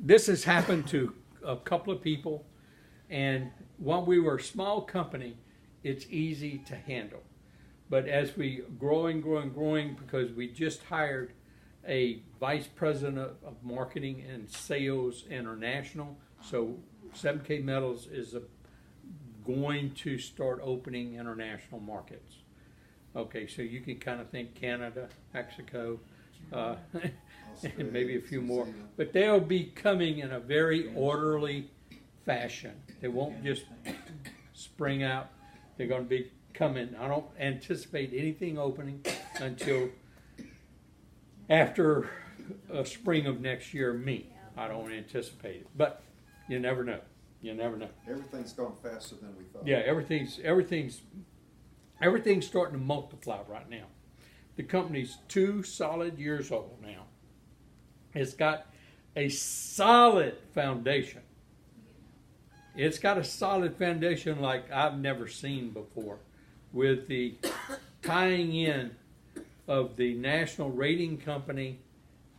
this has happened to a couple of people, and while we were a small company, it's easy to handle. But as we growing, because we just hired a vice president of marketing and sales international, so 7kmetals is going to start opening international markets. Okay, so you can kind of think Canada, Mexico, and maybe a few more. But they'll be coming in a very orderly fashion. They won't just spring out. They're going to be coming. I don't anticipate anything opening until after spring of next year. I don't anticipate it. But you never know. You never know. Everything's gone faster than we thought. Yeah, everything's starting to multiply right now. The company's 2 solid years old now. It's got a solid foundation. It's got a solid foundation like I've never seen before, with the tying in of the National Rating Company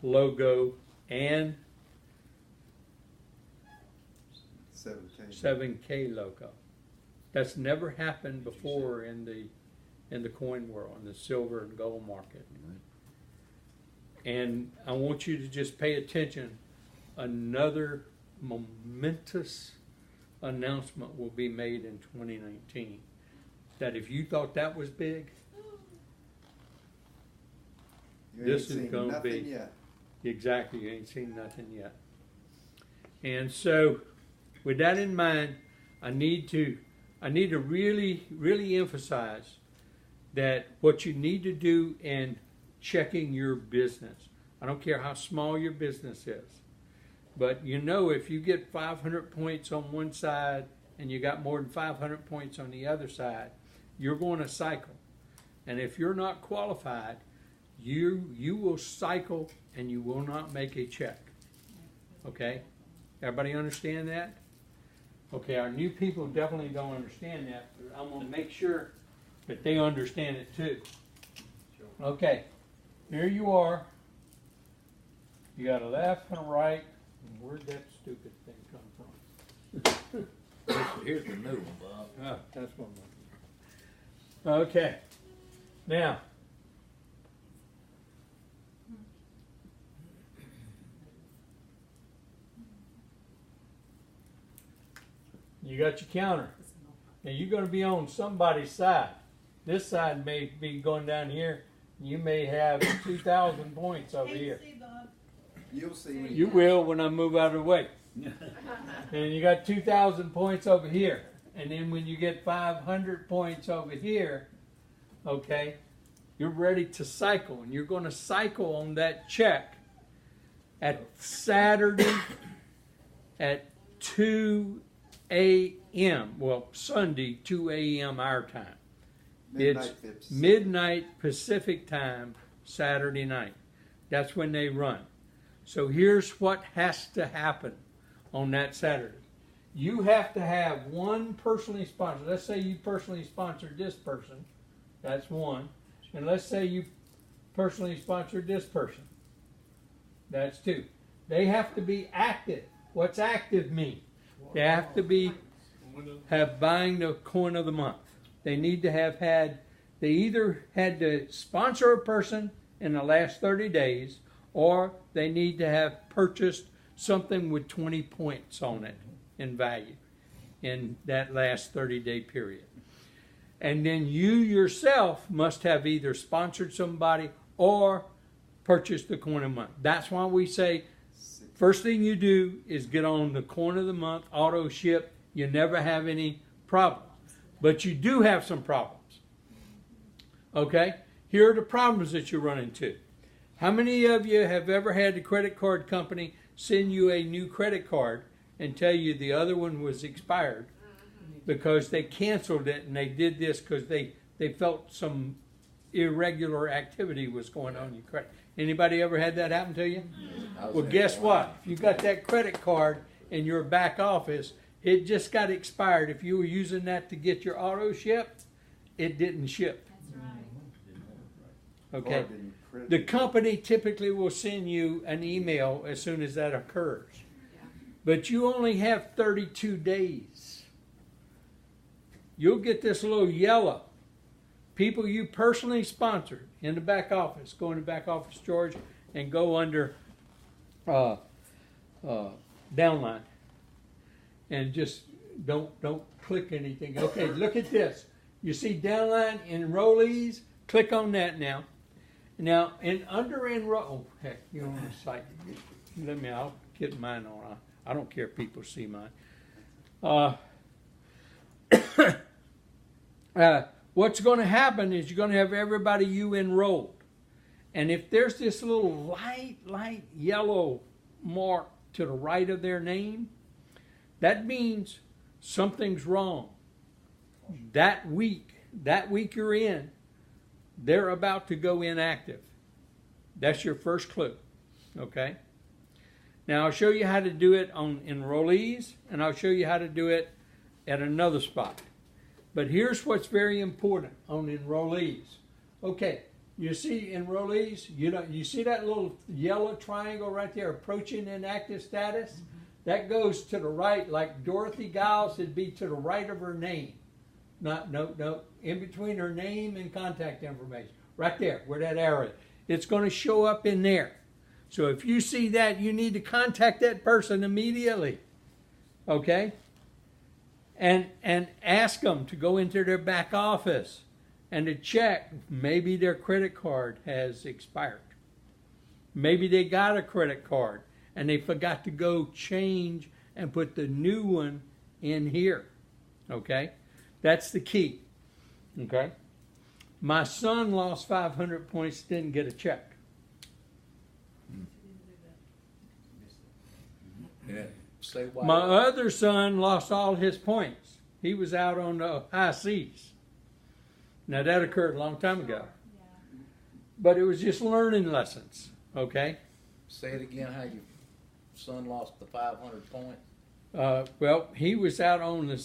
logo and 7K logo. That's never happened before in the coin world, in the silver and gold market. And I want you to just pay attention. Another momentous announcement will be made in 2019. That if you thought that was big, this is going to be yet. Exactly. You ain't seen nothing yet. And so, with that in mind, I need to really emphasize that what you need to do in checking your business. I don't care how small your business is, but you know, if you get 500 points on one side and you got more than 500 points on the other side, you're going to cycle. And if you're not qualified, you will cycle and you will not make a check. Okay? Everybody understand that? Okay, our new people definitely don't understand that, but I'm going to make sure that they understand it too. Okay, here you are. You got a left and a right. Where'd that stupid thing come from? Here's the new one, Bob. Oh, that's one. Okay, now. You got your counter. Now you're going to be on somebody's side. This side may be going down here. You may have 2,000 points over here. You'll see. You will when I move out of the way. And you got 2,000 points over here. And then when you get 500 points over here, okay, you're ready to cycle. And you're going to cycle on that check at Saturday at 2 a.m. Well, Sunday, 2 a.m. our time. It's midnight Pacific time, Saturday night. That's when they run. So here's what has to happen on that Saturday. You have to have one personally sponsored. Let's say you personally sponsored this person. That's one. And let's say you personally sponsored this person. That's two. They have to be active. What's active mean? They have to have buying the coin of the month. They need to have they either had to sponsor a person in the last 30 days, or they need to have purchased something with 20 points on it in value in that last 30-day period. And then you yourself must have either sponsored somebody or purchased the coin of the month. That's why we say, first thing you do is get on the coin of the month, auto ship. You never have any problems. But you do have some problems. Okay? Here are the problems that you run into. How many of you have ever had the credit card company send you a new credit card and tell you the other one was expired because they canceled it, and they did this because they felt some irregular activity was going on in your credit? Anybody ever had that happen to you? Well, guess what? If you got that credit card in your back office, it just got expired. If you were using that to get your auto shipped, it didn't ship. Okay. The company typically will send you an email as soon as that occurs. but you only have 32 days. You'll get this little yellow. People you personally sponsored in the back office. Go in the back office, George, and go under downline. And just don't click anything. Okay, look at this. You see downline enrollees? Click on that now. Now, and under enroll, oh, heck, you're on the site. I'll get mine on. I don't care if people see mine. What's going to happen is you're going to have everybody you enrolled. And if there's this little light yellow mark to the right of their name, that means something's wrong. That week you're in, they're about to go inactive. That's your first clue. Okay? Now I'll show you how to do it on enrollees, and I'll show you how to do it at another spot. But here's what's very important on enrollees. Okay, you see enrollees, you see that little yellow triangle right there, approaching inactive status? That goes to the right, like Dorothy Giles would be to the right of her name. No, in between her name and contact information. Right there, where that arrow is. It's going to show up in there. So if you see that, you need to contact that person immediately. Okay? And ask them to go into their back office and to check maybe their credit card has expired. Maybe they got a credit card and they forgot to go change and put the new one in here. Okay? That's the key. Okay? My son lost 500 points, didn't get a check. Yeah. Say why. My other son lost all his points. He was out on the high seas. Now that occurred a long time ago. But it was just learning lessons. Okay? Say it again, how your son lost the 500 points? Well, he was out on the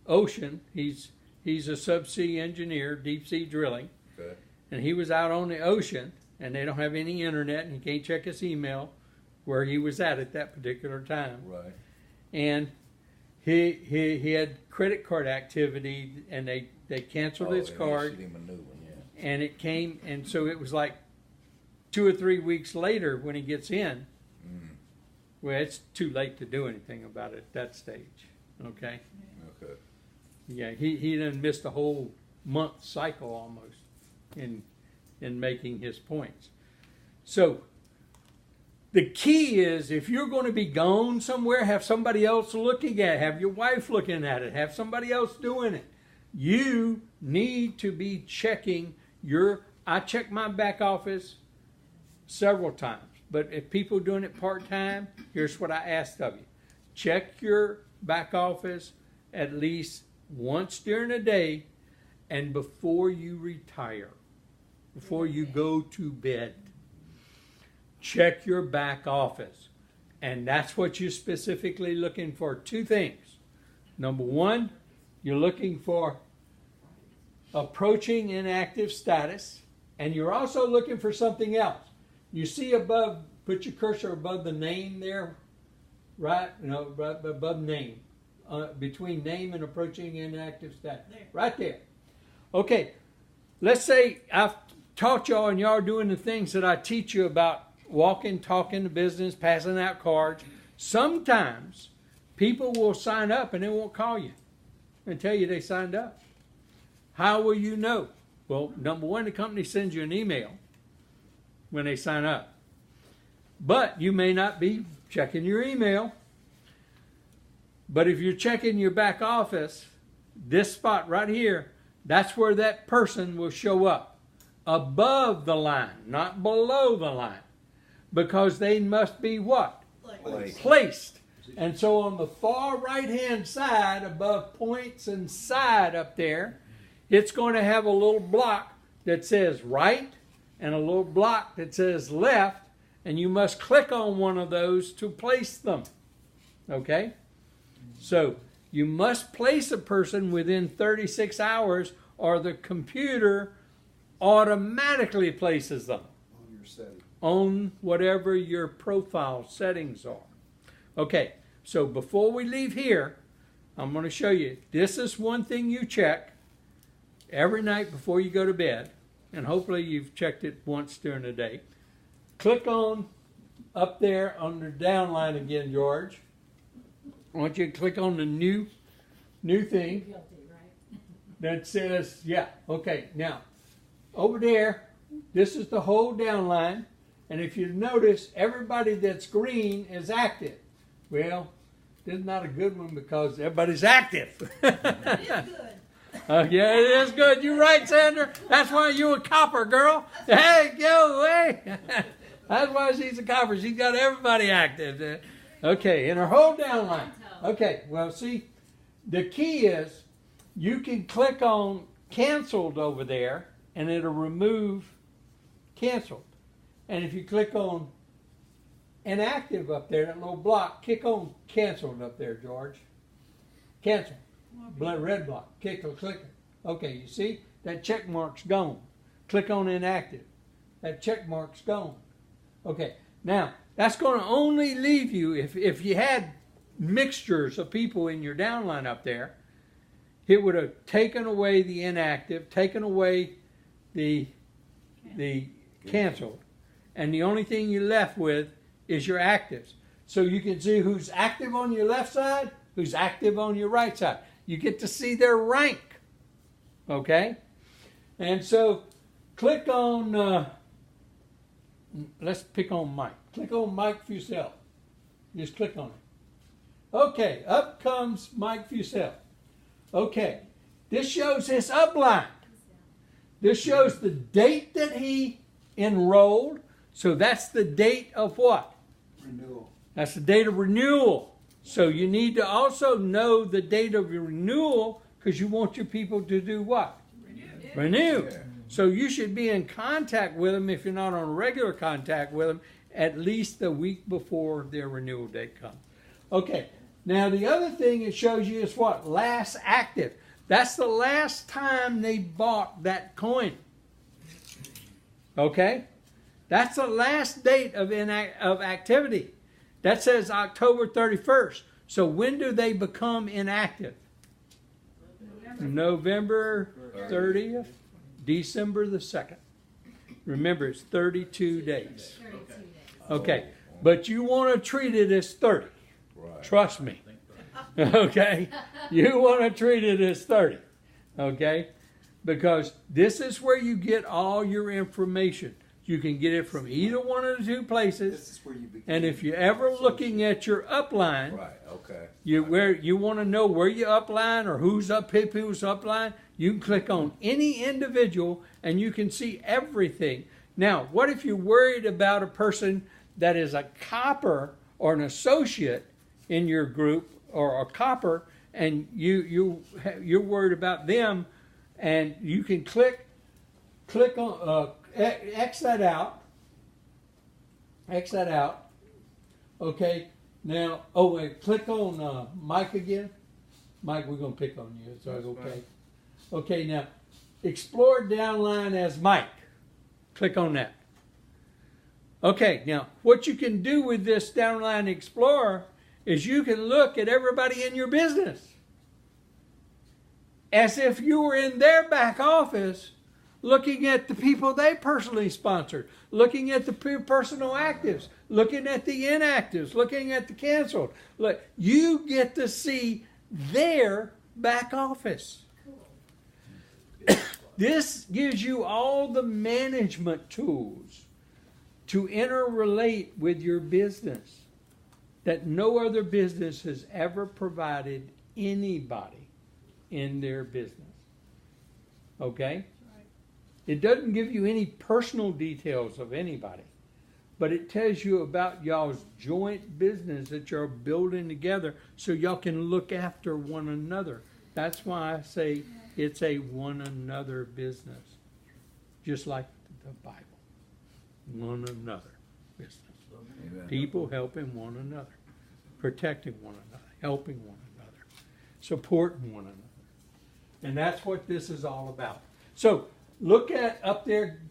ocean. He's a subsea engineer, deep sea drilling. Okay. And he was out on the ocean, and they don't have any internet, and he can't check his email where he was at that particular time. Right. And he had credit card activity, and they canceled his card. Him a new one, yeah. And it came, and so it was like 2 or 3 weeks later when he gets in. Well, it's too late to do anything about it at that stage. Okay. Okay. Yeah, he done missed a whole month cycle almost in making his points. So the key is, if you're going to be gone somewhere, have somebody else looking at it, have your wife looking at it, have somebody else doing it. You need to be checking I check my back office several times, but if people are doing it part-time, here's what I ask of you. Check your back office at least once during the day and before you retire, before you go to bed. Check your back office. And that's what you're specifically looking for. 2 things. Number 1, you're looking for approaching inactive status. And you're also looking for something else. You see above, put your cursor above the name there, right? Right above name. Between name and approaching inactive status. Right there. Okay. Let's say I've taught y'all and y'all are doing the things that I teach you about. Walking, talking to business, passing out cards. Sometimes people will sign up and they won't call you and tell you they signed up. How will you know? Well, number 1, the company sends you an email when they sign up. But you may not be checking your email. But if you're checking your back office, this spot right here, that's where that person will show up. Above the line, not below the line. Because they must be what? Placed. And so on the far right-hand side, above points and side up there, it's going to have a little block that says right and a little block that says left, and you must click on one of those to place them. Okay? So you must place a person within 36 hours or the computer automatically places them. On your setting. On whatever your profile settings are. Okay, So before we leave here, I'm going to show you. This is one thing you check every night before you go to bed. And hopefully you've checked it once during the day. Click on up there on the down line again, George. I want you to click on the new thing that says, yeah, okay. Now, over there, this is the whole down line. And if you notice, everybody that's green is active. Well, this is not a good one because everybody's active. It is good. Yeah, it is good. You're right, Sandra. That's why you a copper, girl. Hey, go away. That's why she's a copper. She's got everybody active. Okay, in her whole down line. Okay, well, see, the key is you can click on canceled over there, and it'll remove canceled. And if you click on inactive up there, that little block, click on canceled up there, George. Cancel. Red block. Click. Okay, you see? That check mark's gone. Click on inactive. That check mark's gone. Okay, now, that's going to only leave you, if you had mixtures of people in your downline up there, it would have taken away the inactive, taken away the canceled, and the only thing you're left with is your actives. So you can see who's active on your left side, who's active on your right side. You get to see their rank, okay? And so click on, let's pick on Mike. Click on Mike Fusel. Just click on it. Okay, up comes Mike Fusel. Okay, this shows his upline. This shows the date that he enrolled. So that's the date of what? Renewal. That's the date of renewal. So you need to also know the date of your renewal because you want your people to do what? Renew. Yeah. So you should be in contact with them if you're not on regular contact with them at least the week before their renewal date comes. Okay. Now the other thing it shows you is what? Last active. That's the last time they bought that coin. Okay? That's the last date of activity. That says October 31st. So when do they become inactive? November 30th, December the 2nd. Remember, it's 32 days. Okay, but you want to treat it as 30. Right. Trust me. Okay? You want to treat it as 30. Okay? Because this is where you get all your information. You can get it from either one of the two places. This is where you begin. And if you're ever looking at your upline, Right, okay. you want to know where you upline or who's upline, you can click on any individual and you can see everything. Now, what if you're worried about a person that is a copper or an associate in your group or a copper and you're worried about them and you can click on X that out. Okay. Now, click on Mike again. Mike, we're going to pick on you. So okay. Okay, now, explore downline as Mike. Click on that. Okay, now, what you can do with this downline explorer is you can look at everybody in your business as if you were in their back office looking at the people they personally sponsored, looking at the personal actives, looking at the inactives, looking at the canceled. Look, you get to see their back office. This gives you all the management tools to interrelate with your business that no other business has ever provided anybody in their business. Okay? It doesn't give you any personal details of anybody, but it tells you about y'all's joint business that you're building together so y'all can look after one another. That's why I say it's a one another business, just like the Bible. One another business. Amen. People helping one another, protecting one another, helping one another, supporting one another. And that's what this is all about. So, look at up there,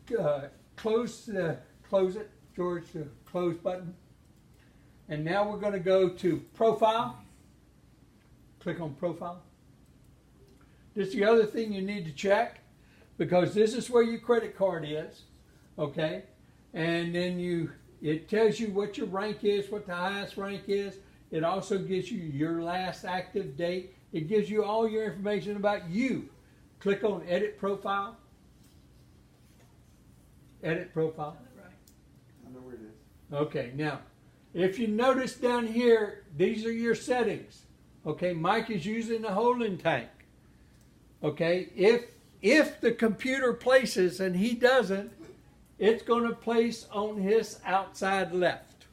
close it, George, the close button. And now we're going to go to profile. Click on profile. This is the other thing you need to check, because this is where your credit card is. Okay? And then it tells you what your rank is, what the highest rank is. It also gives you your last active date. It gives you all your information about you. Click on edit profile. Edit profile. I know where it is. Okay, now, if you notice down here, these are your settings. Okay, Mike is using the holding tank. Okay, if the computer places and he doesn't, it's going to place on his outside left.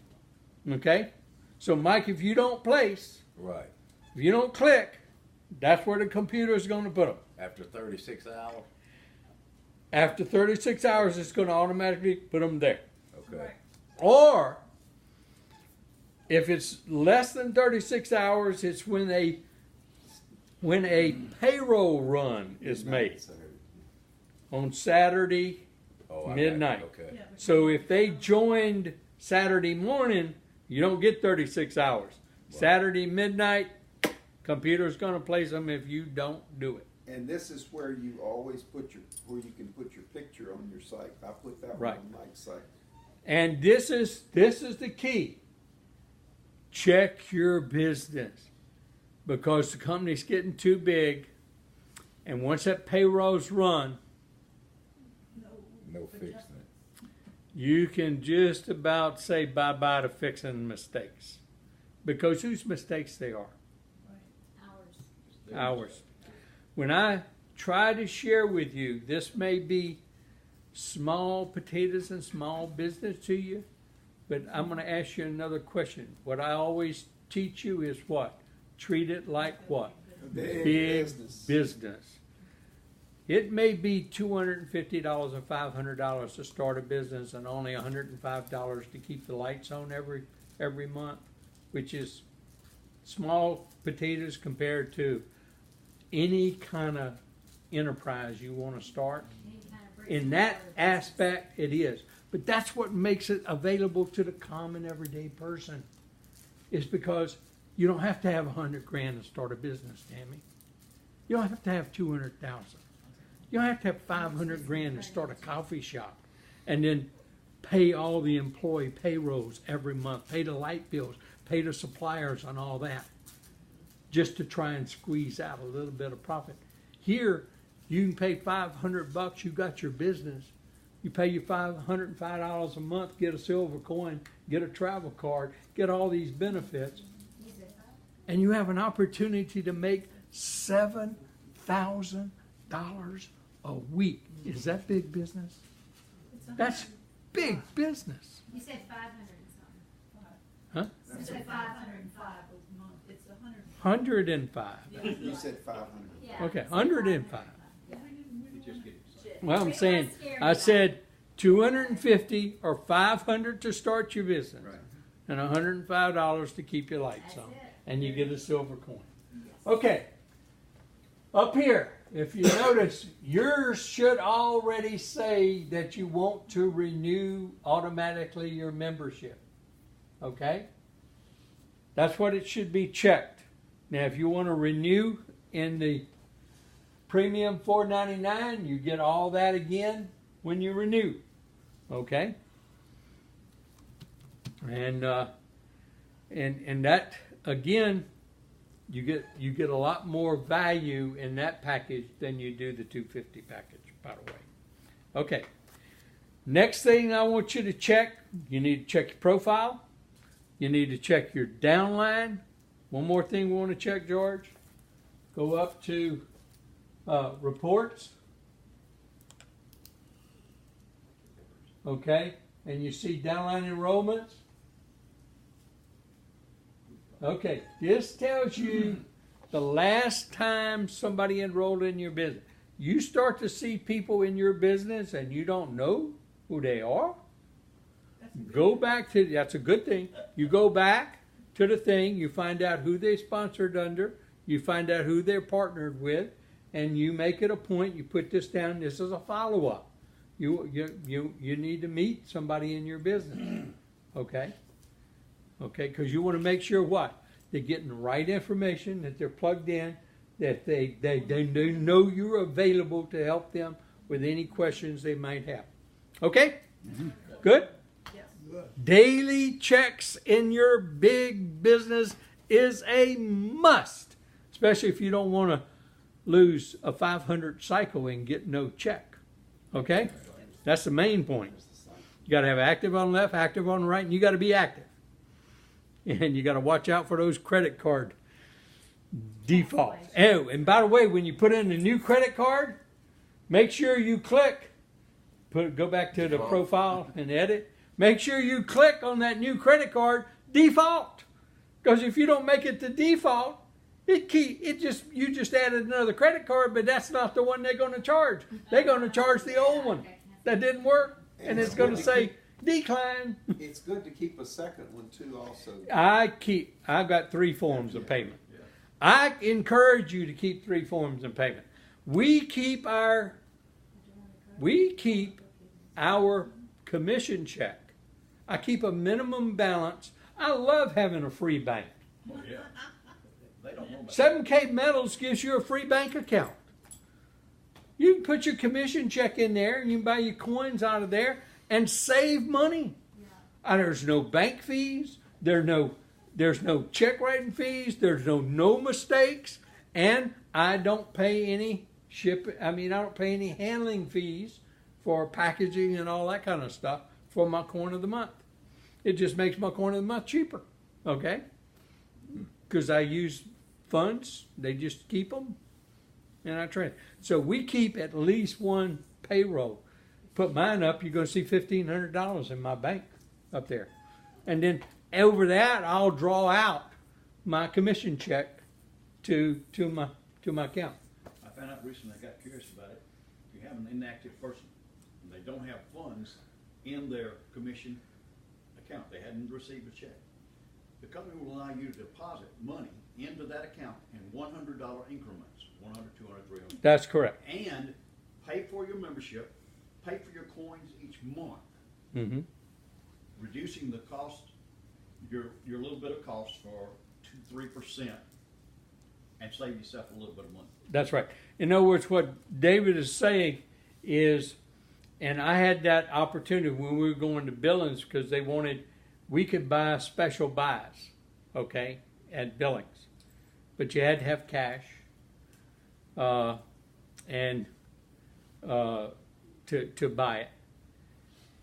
Okay, so Mike, if you don't place, Right. if you don't click, that's where the computer is going to put them. After 36 hours? After 36 hours, it's going to automatically put them there. Okay. Or if it's less than 36 hours, it's when a payroll run is made on Saturday Oh, I got midnight. you. Okay. So if they joined Saturday morning, you don't get 36 hours. Saturday midnight, computer's going to place them if you don't do it. And this is where you always where you can put your picture on your site. I put that Right. one on Mike's site. And this is the key. Check your business, because the company's getting too big, and once that payroll's run, No fixing it. you can just about say bye-bye to fixing mistakes, because whose mistakes they are? Ours. When I try to share with you, this may be small potatoes and small business to you, but I'm going to ask you another question. What I always teach you is what? Treat it like what? Big business. It may be $250 or $500 to start a business, and only $105 to keep the lights on every month, which is small potatoes compared to any kind of enterprise you want to start. In that aspect, it is. But that's what makes it available to the common everyday person. Is because you don't have to have $100,000 to start a business, Tammy. You don't have to have $200,000. You don't have to have $500,000 to start a coffee shop, and then pay all the employee payrolls every month, pay the light bills, pay the suppliers, and all that, just to try and squeeze out a little bit of profit. Here, you can pay $500. You got your business. You pay your $505 a month, get a silver coin, get a travel card, get all these benefits, and you have an opportunity to make $7,000 a week. Is that big business? That's big business. You said 500 and something. Huh? You said 505 a month. It's 100. 105. You said 500. Yeah. Okay, 105. Yeah. Well, I'm saying, I said 250 or 500 to start your business, Right. and $105 to keep your lights That's on, it. and you get a silver coin. Okay, up here, if you notice, yours should already say that you want to renew automatically your membership. Okay? That's what it should be checked. Now, if you want to renew in the premium $4.99, you get all that again when you renew. Okay? And that again, you get a lot more value in that package than you do the $250 package, by the way. Okay. Next thing I want you to check, you need to check your profile. You need to check your downline. One more thing we want to check, George. Go up to reports. Okay, and you see downline enrollments. Okay, this tells you the last time somebody enrolled in your business. You start to see people in your business and you don't know who they are. Go back to, that's a good thing. You go back to the thing, you find out who they sponsored under, you find out who they're partnered with, and you make it a point, you put this down, this is a follow-up. You need to meet somebody in your business, okay? Okay, because you want to make sure what? They're getting the right information, that they're plugged in, that they know you're available to help them with any questions they might have. Okay? Good? Yes. Daily checks in your big business is a must, especially if you don't want to lose a 500 cycle and get no check. Okay? That's the main point. You got to have active on the left, active on the right, and you got to be active. And you got to watch out for those credit card defaults. Oh, and by the way, when you put in a new credit card, make sure you click, go back to the profile and edit. Make sure you click on that new credit card default. Because if you don't make it the default, you just added another credit card, but that's not the one they're going to charge. They're going to charge the old one that didn't work, and it's going to say decline. It's good to keep a second one too also. I've got 3 forms of payment. I encourage you to keep 3 forms of payment. We keep our commission check. I keep a minimum balance. I love having a free bank. Oh, yeah. They don't know about 7kmetals gives you a free bank account. You can put your commission check in there, and you can buy your coins out of there and save money. And there's no bank fees. There's no check writing fees. There's no mistakes, and I don't pay any I don't pay any handling fees for packaging and all that kind of stuff for my coin of the month. It just makes my coin of the month cheaper. Okay, because I use funds. They just keep them, and I trade. So we keep at least one payroll. Put mine up, you're going to see $1,500 in my bank up there. And then over that, I'll draw out my commission check to my account. I found out recently, I got curious about it. If you have an inactive person and they don't have funds in their commission account, they hadn't received a check, the company will allow you to deposit money into that account in $100 increments, 100, 200, 300. That's correct. And pay for your membership, pay for your coins each month, Mm-hmm. reducing the cost, your little bit of cost for 2-3%, and save yourself a little bit of money. That's right. In other words, what David is saying is, and I had that opportunity when we were going to Billings because we could buy special buys, okay, at Billings. But you had to have cash to buy it.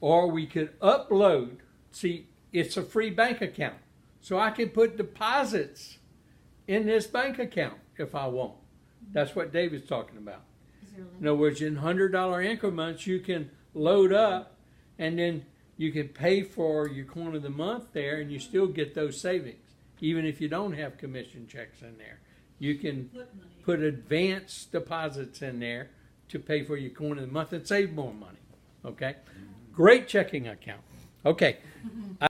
Or we could upload, see, it's a free bank account. So I can put deposits in this bank account if I want. That's what David's talking about. In other words, in $100 increments, you can load up, and then you can pay for your coin of the month there, and you still get those savings, even if you don't have commission checks in there. You can put advanced deposits in there to pay for your coin of the month and save more money. Okay? Great checking account. Okay.